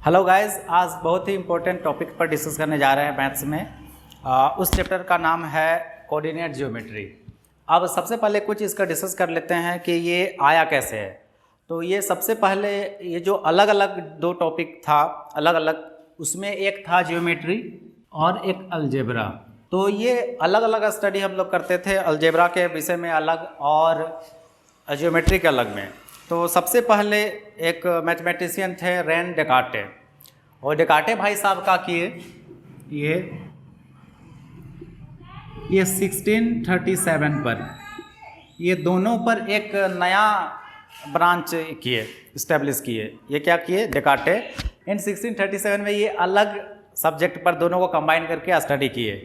Hello guys, आज बहुत ही important topic पर डिस्कस करने जा रहे हैं मैथ्स में। उस चैप्टर का नाम है कोऑर्डिनेट ज्योमेट्री। अब सबसे पहले कुछ इसका डिस्कस कर लेते हैं कि ये आया कैसे है। तो ये सबसे पहले ये जो अलग अलग दो टॉपिक था अलग अलग, उसमें एक था ज्योमेट्री और एक अलजेब्रा। तो ये अलग अलग स्टडी हम लोग करते थे, अलजेब्रा के विषय में अलग और ज्योमेट्री के अलग में। तो सबसे पहले एक मैथमेटिशियन थे रेन डेकार्टे, और डेकार्टे भाई साहब का किए ये 1637 पर ये दोनों पर एक नया ब्रांच किए, इस्टेब्लिश किए। ये क्या किए डेकार्टे इन 1637 में ये अलग सब्जेक्ट पर दोनों को कंबाइन करके स्टडी किए।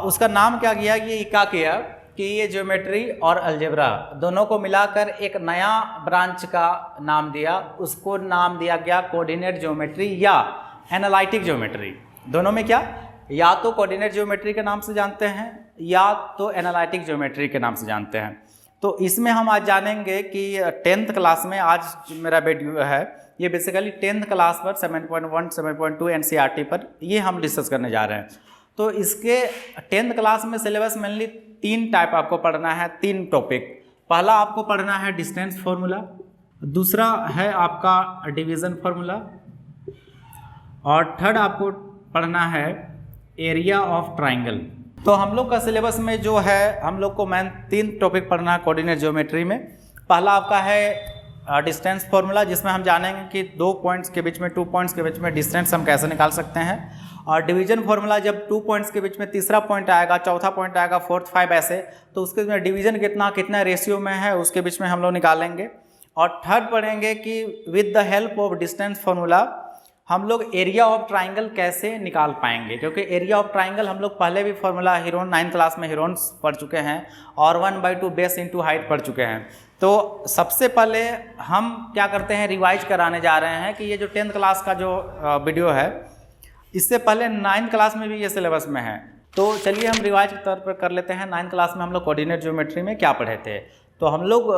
उसका नाम क्या किया, ये क्या किया कि ये ज्योमेट्री और अलजेब्रा दोनों को मिलाकर एक नया ब्रांच का नाम दिया। उसको नाम दिया गया कोऑर्डिनेट ज्योमेट्री या एनालिटिक ज्योमेट्री। दोनों में क्या, या तो कोऑर्डिनेट ज्योमेट्री के नाम से जानते हैं या तो एनालिटिक ज्योमेट्री के नाम से जानते हैं। तो इसमें हम आज जानेंगे कि 10th क्लास में आज मेरा वीडियो है, ये बेसिकली 10th क्लास पर 7.1 7.2 एनसीईआरटी पर ये हम डिस्कस करने जा रहे हैं। तो इसके 10th क्लास में सिलेबस मेनली 3 टाइप आपको पढ़ना है, 3 टॉपिक। पहला आपको पढ़ना है डिस्टेंस फार्मूला, दूसरा है आपका डिवीज़न फार्मूला, और थर्ड आपको पढ़ना है एरिया ऑफ ट्राइंगल। तो हम लोग का सिलेबस में जो है हम लोग को मेन 3 टॉपिक पढ़ना है कोऑर्डिनेट ज्योमेट्री में। पहला आपका है डिस्टेंस फार्मूला, जिसमें हम जानेंगे कि 2 पॉइंट्स के बीच में 2 पॉइंट्स के बीच में डिस्टेंस हम कैसे निकाल सकते हैं। और डिवीजन फार्मूला, जब 2 पॉइंट्स के बीच में तीसरा पॉइंट आएगा, चौथा पॉइंट आएगा, 4th 5 ऐसे, तो उसके में डिवीजन कितना रेशियो में है उसके बीच में हम लोग निकालेंगे। और थर्ड पढ़ेंगे कि with the help of distance formula हम लोग एरिया ऑफ ट्राइंगल कैसे निकाल पाएंगे, क्योंकि एरिया ऑफ ट्राइंगल हम लोग पहले भी फार्मूला हीरोन 9th क्लास में हीरोन्स पढ़ चुके हैं और 1/2 बेस इंटू हाइट पढ़ चुके हैं। तो सबसे पहले हम क्या करते हैं, रिवाइज कराने जा रहे हैं कि ये जो 10th क्लास का जो वीडियो है, इससे पहले 9th क्लास में भी ये सिलेबस में है। तो चलिए हम रिवाइज के तौर पर कर लेते हैं। 9th क्लास में हम लोग कोऑर्डिनेट ज्योमेट्री में क्या पढ़े थे। तो हम लोग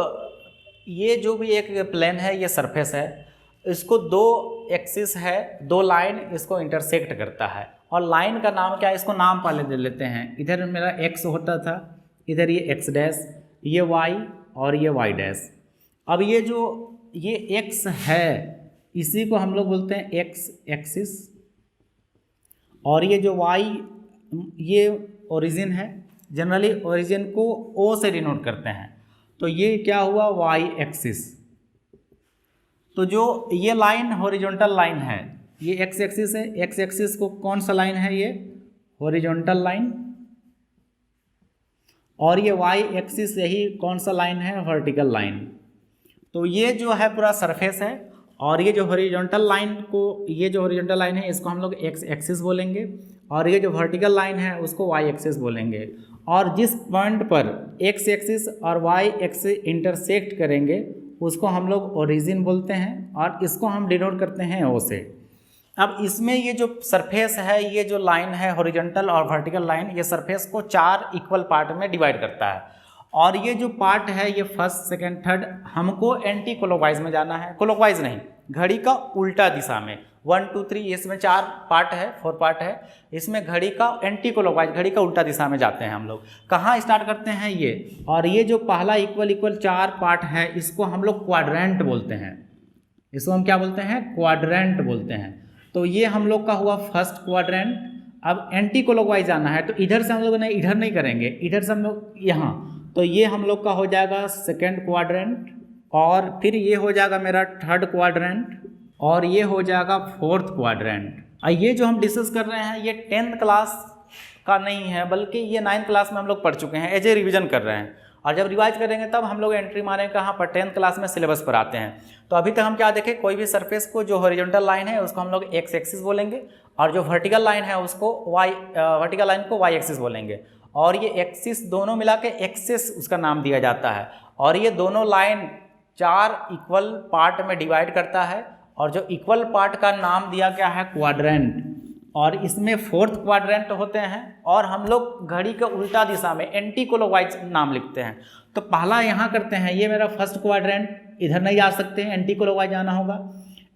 ये जो भी एक प्लेन है, ये सरफेस है, इसको 2 एक्सिस है, 2 लाइन इसको इंटरसेक्ट करता है। और लाइन का नाम क्या है, इसको नाम पहले दे लेते हैं। इधर मेरा x होता था, इधर ये x डैश, ये y और ये y डैश। अब ये जो ये x है इसी को हम लोग बोलते हैं x एक्सिस, और ये जो y ये ओरिजिन है। जनरली ओरिजिन को O से डिनोट करते हैं। तो ये क्या हुआ, y एक्सिस। तो जो ये लाइन हॉरिजॉन्टल लाइन है, ये x एक्सिस है। x एक्सिस को कौन सा लाइन है, ये हॉरिजॉन्टल लाइन। और ये y एक्सिस यही कौन सा लाइन है, वर्टिकल लाइन। तो ये जो है पूरा सरफेस है, और ये जो हॉरिजॉन्टल लाइन को, ये जो हॉरिजॉन्टल लाइन है इसको हम लोग x एक्सिस बोलेंगे, और ये जो वर्टिकल लाइन है उसको y एक्सिस बोलेंगे। और जिस पॉइंट पर x एक्सिस और y एक्सिस इंटरसेक्ट करेंगे उसको हम लोग ओरिजिन बोलते हैं, और इसको हम डिनोट करते हैं O से। अब इसमें ये जो सरफेस है, ये जो लाइन है हॉरिजॉन्टल और वर्टिकल लाइन, ये सरफेस को 4 इक्वल पार्ट में डिवाइड करता है। और ये जो पार्ट है ये फर्स्ट सेकंड थर्ड हमको एंटी क्लॉकवाइज में जाना है, क्लॉकवाइज नहीं, घड़ी का उल्टा दिशा में। 1 2 3 इसमें 4 पार्ट है, 4 पार्ट है। इसमें घड़ी का एंटी क्लॉकवाइज, घड़ी का उल्टा दिशा में जाते हैं हम लोग। कहाँ स्टार्ट करते हैं ये, और ये जो पहला इक्वल 4 पार्ट है इसको हम लोग क्वाड्रेंट बोलते हैं। इसको हम क्या बोलते हैं, क्वाड्रेंट बोलते हैं। तो ये हम लोग का हुआ फर्स्ट क्वाड्रेंट। अब एंटी क्लॉकवाइज जाना है, तो इधर से हम लोग इधर नहीं करेंगे, इधर से हम लोग यहाँ। तो ये हम लोग का हो जाएगा सेकेंड क्वाड्रेंट, और फिर ये हो जाएगा मेरा थर्ड क्वाड्रेंट, और ये हो जाएगा 4th क्वाड्रेंट। ये जो हम डिस्कस कर रहे हैं ये 10th क्लास का नहीं है, बल्कि ये 9th क्लास में हम लोग पढ़ चुके हैं, एज ए रिविजन कर रहे हैं। और जब रिवाइज करेंगे तब हम लोग एंट्री मारेंगे कहाँ पर, 10th क्लास में सिलेबस पर आते हैं। तो अभी तक हम क्या देखें, कोई भी सरफेस को जो हॉरिजॉन्टल लाइन है उसको हम लोग x एक्सिस बोलेंगे, और जो वर्टिकल लाइन है उसको वर्टिकल लाइन को y एक्सिस बोलेंगे। और ये एक्सिस दोनों मिला के एक्सिस उसका नाम दिया जाता है। और ये दोनों लाइन 4 इक्वल पार्ट में डिवाइड करता है, और जो इक्वल पार्ट का नाम दिया गया है क्वाड्रेंट, और इसमें 4th क्वाड्रेंट होते हैं। और हम लोग घड़ी के उल्टा दिशा में एंटी क्लॉकवाइज नाम लिखते हैं। तो पहला यहाँ करते हैं, ये मेरा फर्स्ट क्वाड्रेंट, इधर नहीं जा सकते हैं, एंटी क्लॉकवाइज जाना होगा।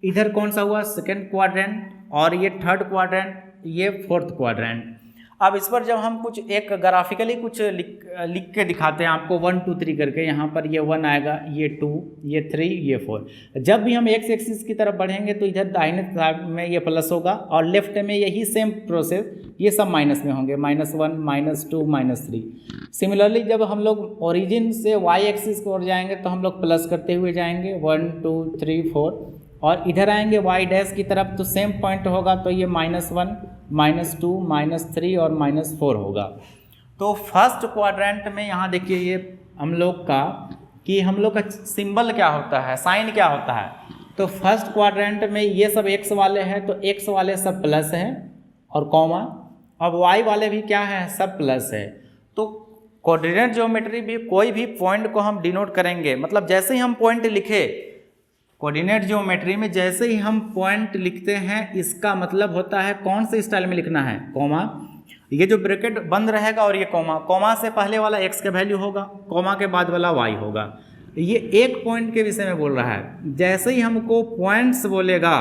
इधर कौन सा हुआ, सेकंड क्वाड्रेंट, और ये थर्ड क्वाड्रेंट, ये फोर्थ क्वाड्रेंट। अब इस पर जब हम कुछ एक ग्राफिकली कुछ लिख के दिखाते हैं आपको 1 2 3 करके, यहाँ पर ये 1 आएगा, ये 2, ये 3, ये 4। जब भी हम एक्स एक्सिस की तरफ बढ़ेंगे तो इधर दाहिने साइड में ये प्लस होगा और लेफ्ट में यही सेम प्रोसेस, ये सब माइनस में होंगे, -1 -2 -3। सिमिलरली जब हम लोग ओरिजिन से वाई एक्सिस की ओर जाएंगे तो हम लोग प्लस करते हुए जाएंगे 1 2 3 4, और इधर आएंगे वाई डैश की तरफ तो सेम पॉइंट होगा, तो ये -1 -2 -3 और -4 होगा। तो फर्स्ट क्वाड्रेंट में यहाँ देखिए ये हम लोग का कि हम लोग का सिंबल क्या होता है, साइन क्या होता है। तो फर्स्ट क्वाड्रेंट में ये सब एक्स वाले हैं, तो एक्स वाले सब प्लस हैं और कॉमा, अब वाई वाले भी क्या है, सब प्लस है। तो कोऑर्डिनेट ज्योमेट्री भी कोई भी पॉइंट को हम डिनोट करेंगे, मतलब जैसे ही हम पॉइंट लिखे कोऑर्डिनेट ज्योमेट्री में, जैसे ही हम पॉइंट लिखते हैं इसका मतलब होता है कौन से स्टाइल में लिखना है, कॉमा, ये जो ब्रैकेट बंद रहेगा और ये कॉमा, कॉमा से पहले वाला x का वैल्यू होगा, कॉमा के बाद वाला y होगा। ये एक पॉइंट के विषय में बोल रहा है। जैसे ही हमको पॉइंट्स बोलेगा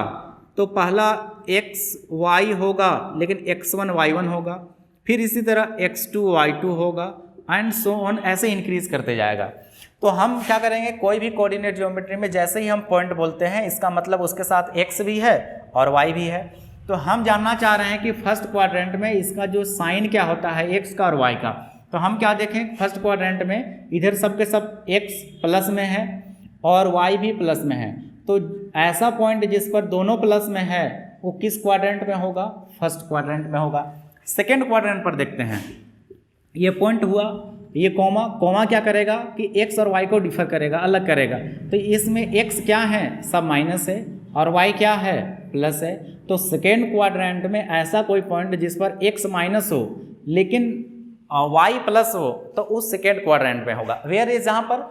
तो पहला x y होगा, लेकिन x1 y1 होगा, फिर इसी तरह x2 y2 होगा एंड सो ऑन, ऐसे इंक्रीज करते जाएगा। तो हम क्या करेंगे, कोई भी कोऑर्डिनेट ज्योमेट्री में जैसे ही हम पॉइंट बोलते हैं इसका मतलब उसके साथ x भी है और y भी है। तो हम जानना चाह रहे हैं कि फर्स्ट क्वाड्रेंट में इसका जो साइन क्या होता है x का और y का। तो हम क्या देखें, फर्स्ट क्वाड्रेंट में इधर सब के सब x प्लस में है और y भी प्लस में है। तो ऐसा पॉइंट जिस पर दोनों प्लस में है वो किस क्वाड्रेंट में होगा, फर्स्ट क्वाड्रेंट में होगा। सेकेंड क्वाड्रेंट पर देखते हैं, ये पॉइंट हुआ, ये कॉमा, कॉमा क्या करेगा कि x और y को डिफर करेगा, अलग करेगा। तो इसमें x क्या है, सब माइनस है, और y क्या है, प्लस है। तो सेकेंड क्वाड्रेंट में ऐसा कोई पॉइंट जिस पर x माइनस हो लेकिन y प्लस हो तो उस सेकेंड क्वाड्रेंट में होगा। वेयर इज जहाँ पर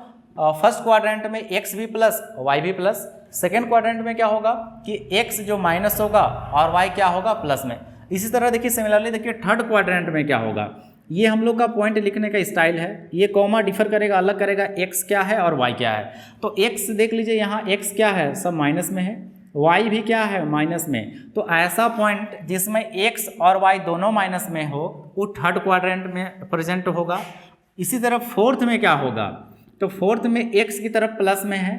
फर्स्ट क्वाड्रेंट में x भी प्लस y भी प्लस, सेकेंड क्वाड्रेंट में क्या होगा कि x जो माइनस होगा और y क्या होगा, प्लस में। इसी तरह देखिए सिमिलरली देखिए थर्ड क्वाड्रेंट में क्या होगा, ये हम लोग का पॉइंट लिखने का स्टाइल है। ये कॉमा डिफर करेगा, अलग करेगा, x क्या है और y क्या है। तो x देख लीजिए यहाँ x क्या है, सब माइनस में है, y भी क्या है, माइनस में। तो ऐसा पॉइंट जिसमें x और y दोनों माइनस में हो वो थर्ड क्वाड्रेंट में प्रेजेंट होगा। इसी तरह फोर्थ में क्या होगा, तो फोर्थ में x की तरफ प्लस में है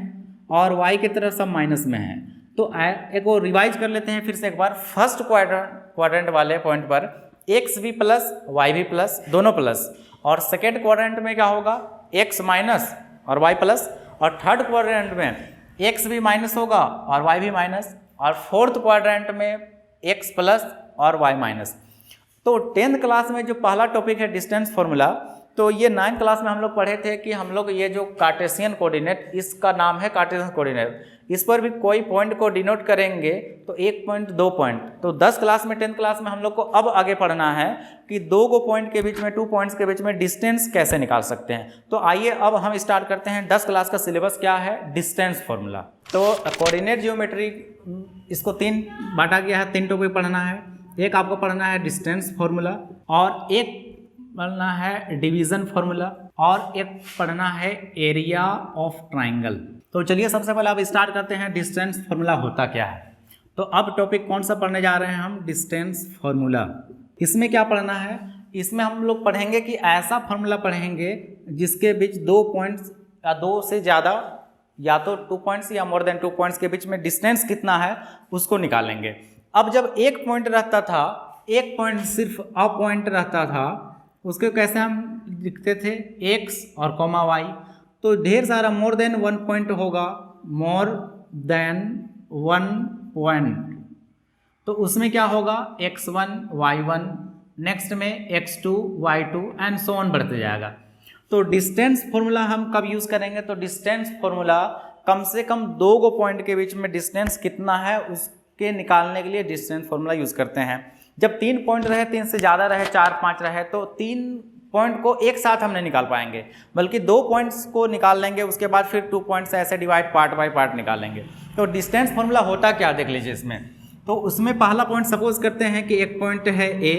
और y की तरफ सब माइनस में है। तो एक वो रिवाइज कर लेते हैं फिर से एक बार। फर्स्ट क्वाड्रेंट वाले पॉइंट पर x भी प्लस y भी प्लस, दोनों प्लस, और सेकेंड क्वाड्रेंट में क्या होगा, x माइनस और y प्लस, और थर्ड क्वाड्रेंट में x भी माइनस होगा और y भी माइनस, और फोर्थ क्वाड्रेंट में x प्लस और y माइनस। तो 10th क्लास में जो पहला टॉपिक है डिस्टेंस फॉर्मूला, तो ये 9th क्लास में हम लोग पढ़े थे कि हम लोग ये जो कार्टेशियन कोऑर्डिनेट, इसका नाम है कार्टेशियन कोऑर्डिनेट, इस पर भी कोई पॉइंट को डिनोट करेंगे तो 1 पॉइंट 2 पॉइंट। तो 10 क्लास में 10th क्लास में हम लोग को अब आगे पढ़ना है कि 2 पॉइंट के बीच में, 2 पॉइंट्स के बीच में डिस्टेंस कैसे निकाल सकते हैं। तो आइए अब हम स्टार्ट करते हैं। 10 क्लास का सिलेबस क्या है, डिस्टेंस फॉर्मूला। तो कोऑर्डिनेट ज्योमेट्री इसको 3 बांटा गया है, 3 टॉपिक पढ़ना है। एक आपको पढ़ना है डिस्टेंस फॉर्मूला, और एक पढ़ना है डिवीजन फॉर्मूला, और एक पढ़ना है एरिया ऑफ ट्राइंगल। तो चलिए सबसे पहले अब स्टार्ट करते हैं डिस्टेंस फॉर्मूला होता क्या है। तो अब टॉपिक कौन सा पढ़ने जा रहे हैं हम, डिस्टेंस फॉर्मूला। इसमें क्या पढ़ना है, इसमें हम लोग पढ़ेंगे कि ऐसा फॉर्मूला पढ़ेंगे जिसके बीच 2 पॉइंट्स या 2 से ज़्यादा, या तो 2 पॉइंट्स या मोर देन 2 पॉइंट्स के बीच में डिस्टेंस कितना है उसको निकालेंगे। अब जब एक पॉइंट रहता था, एक पॉइंट सिर्फ अ पॉइंट रहता था, उसको कैसे हम लिखते थे, x और कॉमा y। तो ढेर सारा मोर देन 1 पॉइंट होगा, मोर देन 1 पॉइंट। तो उसमें क्या होगा, x1 y1, नेक्स्ट में x2 y2 and so on बढ़ते जाएगा। तो डिस्टेंस फॉर्मूला हम कब यूज़ करेंगे, तो डिस्टेंस फॉर्मूला कम से कम 2 पॉइंट के बीच में डिस्टेंस कितना है उसके निकालने के लिए डिस्टेंस फॉर्मूला यूज़ करते हैं। जब 3 पॉइंट रहे, 3 से ज़्यादा रहे, 4 5 रहे, तो 3 पॉइंट को एक साथ हम नहीं निकाल पाएंगे, बल्कि 2 पॉइंट्स को निकाल लेंगे, उसके बाद फिर 2 पॉइंट्स ऐसे डिवाइड पार्ट बाय पार्ट निकालेंगे। तो डिस्टेंस फॉर्मूला होता क्या देख लीजिए इसमें। तो उसमें पहला पॉइंट सपोज करते हैं कि एक पॉइंट है A,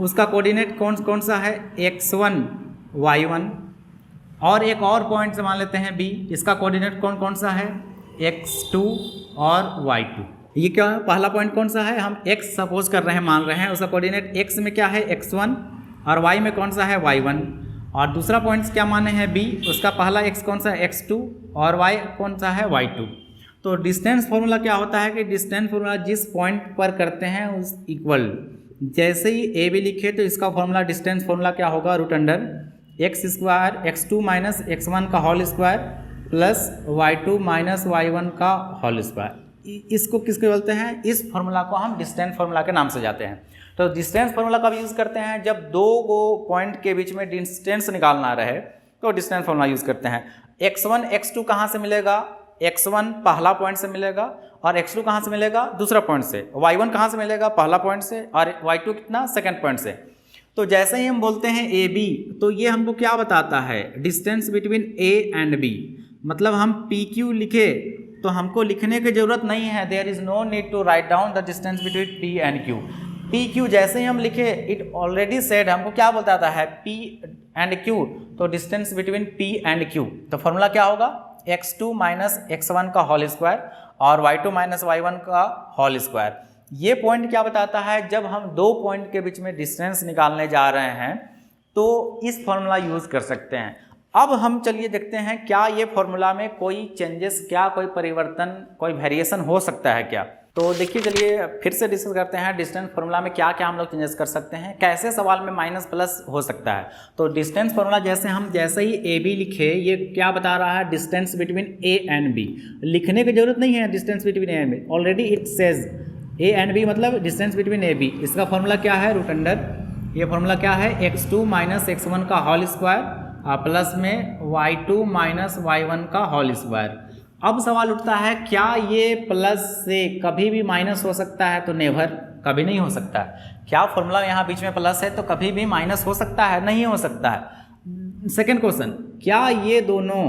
उसका कोऑर्डिनेट कौन सा है, x1 y1, और एक और पॉइंट मान लेते हैं B, इसका कोऑर्डिनेट कौन सा है, x2 और y2। ये क्या है, पहला पॉइंट कौन सा है, हम x सपोज कर रहे हैं, मान रहे हैं, उसका कोऑर्डिनेट x में क्या है x1 और y में कौन सा है y1, और दूसरा पॉइंट क्या माने हैं b, उसका पहला x कौन सा है x2 और y कौन सा है y2। तो डिस्टेंस फॉर्मूला क्या होता है कि डिस्टेंस फॉर्मूला जिस पॉइंट पर करते हैं उस इक्वल, जैसे ही ए बी लिखे तो इसका फॉर्मूला डिस्टेंस फॉर्मूला क्या होगा, root under x square x2 minus x1 का whole square plus y2 minus y1 का होल स्क्वायर। इसको किसके बोलते हैं, इस फॉर्मूला को हम डिस्टेंस फॉर्मूला के नाम से जाते हैं। तो डिस्टेंस फॉर्मूला कब यूज़ करते हैं, जब दो को पॉइंट के बीच में डिस्टेंस निकालना रहे तो डिस्टेंस फॉर्मूला यूज़ करते हैं। x1 x2 कहाँ से मिलेगा, x1 पहला पॉइंट से मिलेगा और x2 कहाँ से मिलेगा, दूसरा पॉइंट से। y1 कहाँ से मिलेगा, पहला पॉइंट से, और y2 कितना, सेकंड पॉइंट से। तो जैसे ही हम बोलते हैं ए बी, तो ये हमको क्या बताता है, distance between A and B. मतलब हम पी क्यू लिखे तो हमको लिखने की जरूरत नहीं है, there is no need to write down the distance between P and Q. P Q जैसे ही हम लिखे, इट ऑलरेडी सेड हमको क्या बताता है, पी एंड क्यू, तो distance between P and Q. तो फॉर्मूला क्या होगा, x2 माइनस x1 का होल स्क्वायर और y2 माइनस y1 का होल स्क्वायर। ये पॉइंट क्या बताता है, जब हम दो पॉइंट के बीच में डिस्टेंस निकालने जा रहे हैं तो इस फॉर्मूला यूज़ कर सकते हैं। अब हम चलिए देखते हैं क्या ये फॉर्मूला में कोई चेंजेस, क्या कोई परिवर्तन, कोई वेरिएशन हो सकता है क्या। तो देखिए, चलिए फिर से डिस्कस करते हैं डिस्टेंस फॉर्मूला में क्या क्या हम लोग चेंजेस कर सकते हैं, कैसे सवाल में माइनस प्लस हो सकता है। तो डिस्टेंस फॉर्मूला जैसे ही ए बी लिखे, ये क्या बता रहा है, distance between A and B. लिखने की जरूरत नहीं है distance between A and B, already it says A and B मतलब डिस्टेंस बिटवीन ए बी। इसका फॉर्मूला क्या है, रूट अंडर, ये फॉर्मूला क्या है, x2 माइनस x1 का होल स्क्वायर प्लस में y2 माइनस y1 का होल स्क्वायर। अब सवाल उठता है, क्या ये प्लस से कभी भी माइनस हो सकता है, तो नेवर, कभी नहीं हो सकता है। क्या फॉर्मूला यहाँ बीच में प्लस है तो कभी भी माइनस हो सकता है, नहीं हो सकता है। सेकंड क्वेश्चन, क्या ये दोनों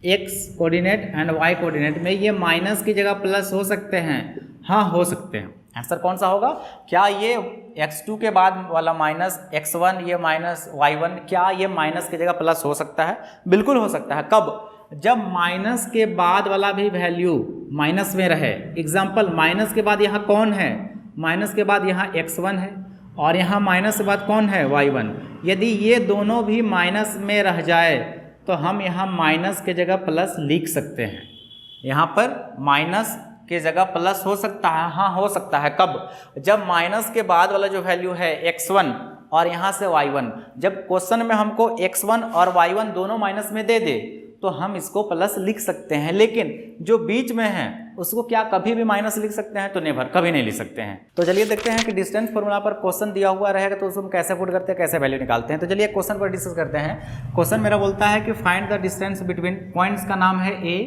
x coordinate and y coordinate में ये माइनस की जगह प्लस हो सकते हैं, हाँ हो सकते हैं। आंसर कौन सा होगा, क्या ये x2 के बाद वाला माइनस x1, ये माइनस y1, क्या ये माइनस की जगह प्लस हो सकता है, बिल्कुल हो सकता है। कब, जब माइनस के बाद वाला भी वैल्यू माइनस में रहे। एग्जाम्पल, माइनस के बाद यहाँ कौन है, माइनस के बाद यहाँ x1 है और यहाँ माइनस के बाद कौन है, y1। यदि ये दोनों भी माइनस में रह जाए तो हम यहाँ माइनस के जगह प्लस लिख सकते हैं। यहाँ पर माइनस के जगह प्लस हो सकता है, हाँ हो सकता है। कब, जब माइनस के बाद वाला जो वैल्यू है x1 और यहाँ से y1, जब क्वेश्चन में हमको x1 और y1 दोनों माइनस में दे दे तो हम इसको प्लस लिख सकते हैं, लेकिन जो बीच में है उसको क्या कभी भी माइनस लिख सकते हैं, तो नेवर, कभी नहीं लिख सकते हैं। तो चलिए देखते हैं कि डिस्टेंस फॉर्मूला पर क्वेश्चन दिया हुआ रहेगा तो उसको हम कैसे पुट करते हैं, कैसे वैल्यू निकालते हैं। तो चलिए क्वेश्चन पर डिस्कस करते हैं। क्वेश्चन मेरा बोलता है कि find the distance between, points का नाम है ए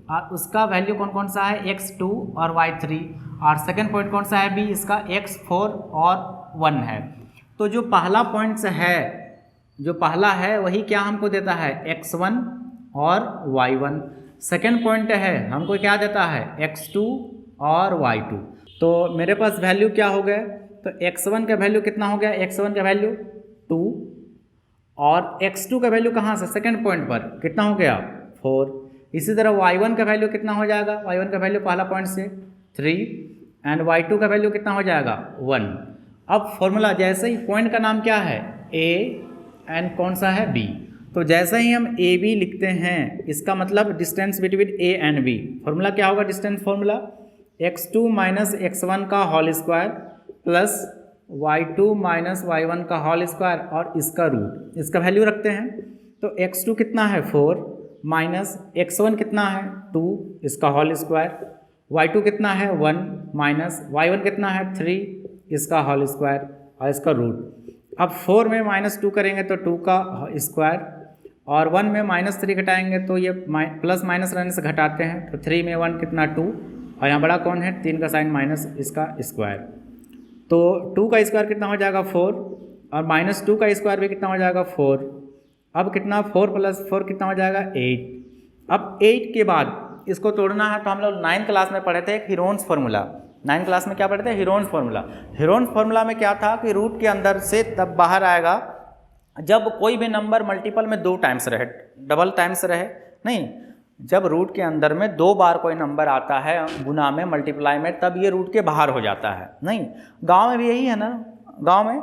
और उसका वैल्यू कौन कौन सा है, x2 और y3, और सेकेंड पॉइंट कौन सा है b, इसका x4 और 1 है। तो जो पहला पॉइंट्स है, जो पहला है वही क्या हमको देता है, x1 और y1। सेकेंड पॉइंट है हमको क्या देता है, x2 और y2। तो मेरे पास वैल्यू क्या हो गए, तो x1 का वैल्यू कितना हो गया, x1 का वैल्यू 2 और x2 का वैल्यू कहाँ से, सेकेंड पॉइंट पर कितना हो गया, 4। इसी तरह y1 का वैल्यू कितना हो जाएगा, y1 का वैल्यू पहला पॉइंट से 3 एंड y2 का वैल्यू कितना हो जाएगा, 1। अब फॉर्मूला जैसे ही, पॉइंट का नाम क्या है a एंड कौन सा है b, तो जैसे ही हम ए बी लिखते हैं इसका मतलब distance between A and B. Formula क्या होगा, distance formula x2 minus x1 का whole square plus y2 minus y1 का होल स्क्वायर और इसका रूट, इसका वैल्यू रखते हैं। तो x2 कितना है 4 माइनस x1 कितना है 2, इसका होल स्क्वायर, y2 कितना है 1 माइनस y1 कितना है 3, इसका होल स्क्वायर और इसका रूट। अब 4 में -2 करेंगे तो 2 का स्क्वायर और 1 में -3 घटाएंगे तो ये प्लस माइनस रहने से घटाते हैं, तो 3 में 1 कितना 2 और यहाँ बड़ा कौन है 3 का साइन माइनस इसका स्क्वायर। तो 2 का स्क्वायर कितना हो जाएगा 4 और -2 का स्क्वायर भी कितना हो जाएगा 4। अब कितना 4 + 4 कितना हो जाएगा 8। अब 8 के बाद इसको तोड़ना है तो हम लोग 9th क्लास में पढ़े थे हीरोन्स फार्मूला। 9th क्लास में क्या पढ़े थे, हीरोन्स फार्मूला। हीरोन्स फार्मूला में क्या था कि रूट के अंदर से तब बाहर आएगा जब कोई भी नंबर मल्टीपल में 2 टाइम्स रहे, डबल टाइम्स रहे नहीं, जब रूट के अंदर में 2 बार कोई नंबर आता है गुना में, मल्टीप्लाई में, तब ये रूट के बाहर हो जाता है। नहीं, गांव में भी यही है ना, गांव में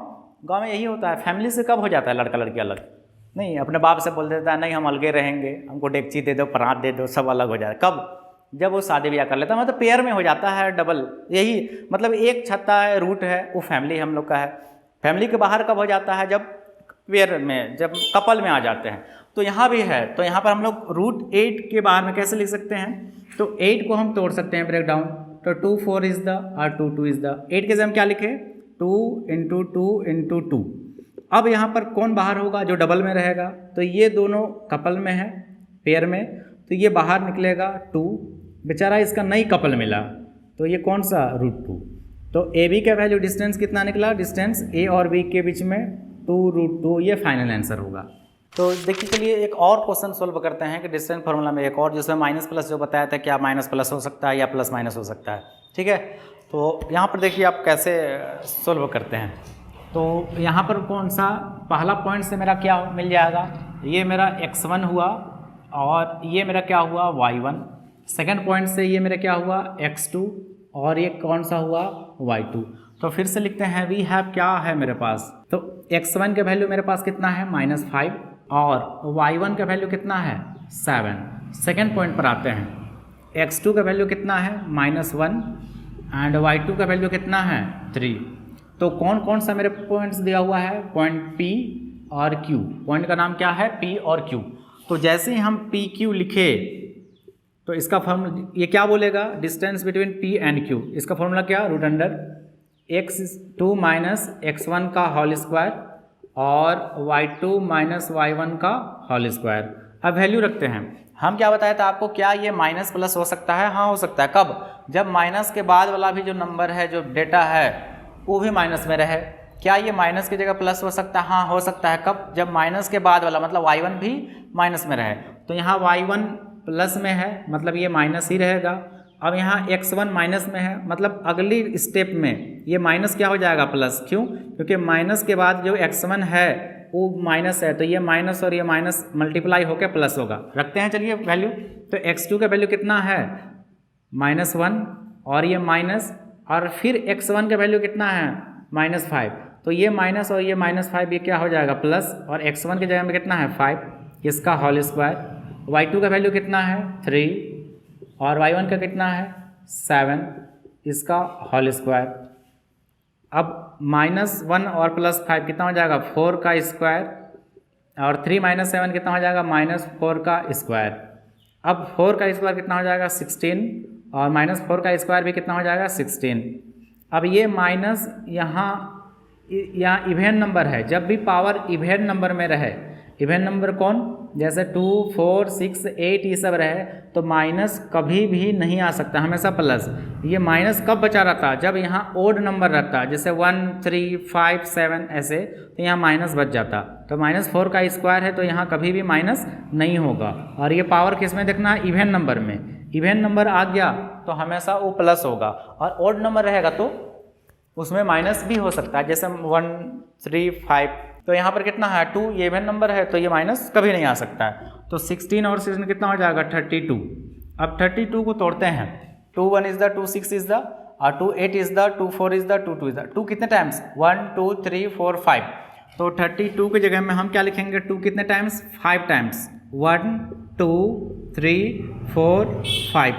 यही होता है। फैमिली से कब हो जाता है लड़का लड़की अलग? नहीं, अपने बाप से बोल देता है नहीं हम अलगे रहेंगे, हमको डेगची दे दो, परात दे दो, सब अलग हो जाए। कब? जब वो शादी ब्याह कर लेता है, मतलब पेयर में हो जाता है, डबल। यही मतलब एक छत्ता है, रूट है, वो फैमिली हम लोग का है। फैमिली के बाहर कब हो जाता है? जब पेयर में, जब कपल में आ जाते हैं। तो यहाँ भी है, तो यहाँ पर हम लोग रूट 8 के बाहर में कैसे लिख सकते हैं? तो 8 को हम तोड़ सकते हैं ब्रेक डाउन। तो 2 4 इज द और 2 2 इज द। 8 के जगह हम क्या लिखे? 2 × 2 × 2। अब यहाँ पर कौन बाहर होगा? जो डबल में रहेगा। तो ये दोनों कपल में है, पेयर में, तो ये बाहर निकलेगा 2। बेचारा इसका नहीं कपल मिला, तो ये कौन सा? रूट 2। तो ए बी का वैल्यू डिस्टेंस कितना निकला? डिस्टेंस ए और बी के बीच में 2√2, ये फाइनल आंसर होगा। तो देखिए, चलिए एक और क्वेश्चन सोल्व करते हैं कि डिस्टेंस फार्मूला में एक और, जिसमें माइनस प्लस जो बताया था, क्या माइनस प्लस हो सकता है या प्लस माइनस हो सकता है। ठीक है, तो यहाँ पर देखिए आप कैसे सोल्व करते हैं। तो यहाँ पर कौन सा पहला पॉइंट से मेरा क्या मिल जाएगा? ये मेरा x1 हुआ और ये मेरा क्या हुआ? y1। सेकेंड पॉइंट से ये मेरा क्या हुआ? x2 और ये कौन सा हुआ? y2। तो फिर से लिखते हैं, वी हैव क्या है मेरे पास? तो x1 का वैल्यू मेरे पास कितना है? -5 और y1 का वैल्यू कितना है? 7। सेकेंड पॉइंट पर आते हैं, x2 का वैल्यू कितना है? -1 एंड y2 का वैल्यू कितना है? 3। तो कौन कौन सा मेरे पॉइंट्स दिया हुआ है? पॉइंट P और Q। पॉइंट का नाम क्या है? P और Q। तो जैसे ही हम PQ लिखे तो इसका फॉर्मूला ये क्या बोलेगा? Distance between P and Q। इसका फॉर्मूला क्या? √x2 - x1 का होल स्क्वायर और y2 - y1 का होल स्क्वायर। अब वैल्यू रखते हैं। हम क्या बताया था आपको? क्या ये माइनस प्लस हो सकता है? हाँ हो सकता है। कब? जब माइनस के बाद वाला भी जो नंबर है, जो डेटा है, वो भी माइनस में रहे। क्या ये माइनस की जगह प्लस हो सकता है? हाँ हो सकता है। कब? जब माइनस के बाद वाला मतलब y1 भी माइनस में रहे। तो यहाँ y1 प्लस में है, मतलब ये माइनस ही रहेगा। अब यहाँ x1 माइनस में है, मतलब अगली स्टेप में ये माइनस क्या हो जाएगा? प्लस। क्यों? क्योंकि माइनस के बाद जो x1 है वो माइनस है, तो ये माइनस और ये माइनस मल्टीप्लाई होकर प्लस होगा। रखते हैं चलिए वैल्यू। तो x2 का वैल्यू कितना है? -1 और ये माइनस, और फिर x1 का वैल्यू कितना है? -5। तो ये माइनस और ये -5 ये क्या हो जाएगा? प्लस, और x1 की जगह में कितना है? 5, इसका होल स्क्वायर। y2 का वैल्यू कितना है? 3 और y1 का कितना है? 7, इसका होल स्क्वायर। अब -1 और +5 कितना हो जाएगा? 4 का स्क्वायर, और 3 - 7 कितना हो जाएगा? -4 का स्क्वायर। अब 4 का स्क्वायर कितना हो जाएगा? 16, और -4 का स्क्वायर भी कितना हो जाएगा? 16। अब ये माइनस यहाँ इवेन नंबर है। जब भी पावर इवेन नंबर में रहे, इवेन नंबर कौन? जैसे 2 4 6 8 ये सब रहे, तो माइनस कभी भी नहीं आ सकता, हमेशा प्लस। ये माइनस कब बचा रहता? जब यहाँ ओड नंबर रहता, जैसे 1 3 5 7 ऐसे, तो यहाँ माइनस बच जाता। तो -4 का स्क्वायर है, तो यहाँ कभी भी माइनस नहीं होगा। और ये पावर किस में देखना है? इवेन नंबर में। इवेन नंबर आ गया तो हमेशा वो प्लस होगा, और ओड नंबर रहेगा तो उसमें माइनस भी हो सकता है, जैसे 1 3 5। तो यहाँ पर कितना है? 2, ये इवेन नंबर है, तो ये माइनस कभी नहीं आ सकता है। तो 16 और 16 कितना हो जाएगा? 32। अब 32 को तोड़ते हैं। 2 1 इज द, 2 6 इज द, और 2 8 is the, 2 4 is the, 2 2 is the. 2 कितने टाइम्स? 1 2 3 4 5। तो 32 की जगह में हम क्या लिखेंगे? 2 कितने टाइम्स? 5 टाइम्स। 1 2 3 4 5।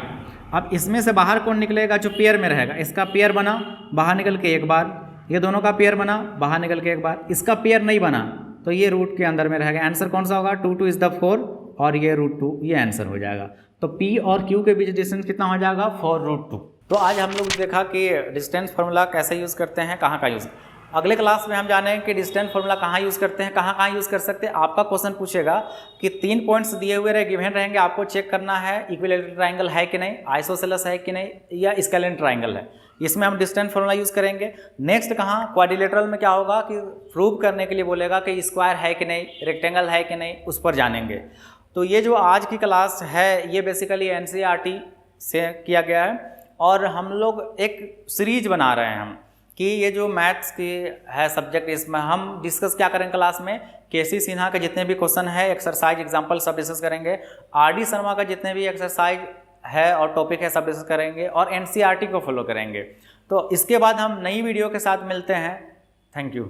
अब इसमें से बाहर कौन निकलेगा? जो पेयर में रहेगा। इसका पेयर बना, बाहर निकल के एक बार। ये दोनों का पेयर बना, बाहर निकल के एक बार। इसका पेयर नहीं बना, तो ये रूट के अंदर में रहेगा। आंसर कौन सा होगा? 2 2 इज द 4, और ये √2, ये आंसर हो जाएगा। तो P और Q के बीच डिस्टेंस कितना हो जाएगा? 4√2। तो आज हम लोग देखा कि डिस्टेंस फार्मूला कैसे यूज़ करते हैं, कहाँ का यूज़। अगले क्लास में हम जानेंगे कि डिस्टेंस फार्मूला कहाँ यूज़ करते हैं, कहाँ कहाँ यूज़ कर सकते हैं। आपका क्वेश्चन पूछेगा कि 3 पॉइंट्स दिए हुए रहे, गिवन रहेंगे, आपको चेक करना है इक्विलैटरल ट्राइंगल है कि नहीं, आइसोसेलेस है कि नहीं, या स्केलेन ट्राइंगल है। इसमें हम डिस्टेंस फार्मूला यूज़ करेंगे। नेक्स्ट कहाँ? क्वाड्रिलेटरल में क्या होगा कि प्रूव करने के लिए बोलेगा कि स्क्वायर है कि नहीं, रेक्टेंगल है कि नहीं, उस पर जानेंगे। तो ये जो आज की क्लास है, ये बेसिकली NCERT से किया गया है, और हम लोग एक सीरीज बना रहे हैं हम कि ये जो मैथ्स की है सब्जेक्ट, इसमें हम डिस्कस क्या करेंगे क्लास में, केसी सिन्हा के जितने भी क्वेश्चन है, एक्सरसाइज, एग्जाम्पल सब डिस्कस करेंगे, आर.डी. शर्मा का जितने भी एक्सरसाइज है और टॉपिक है सब डिस्कस करेंगे, और एनसीईआरटी को फॉलो करेंगे। तो इसके बाद हम नई वीडियो के साथ मिलते हैं। Thank you.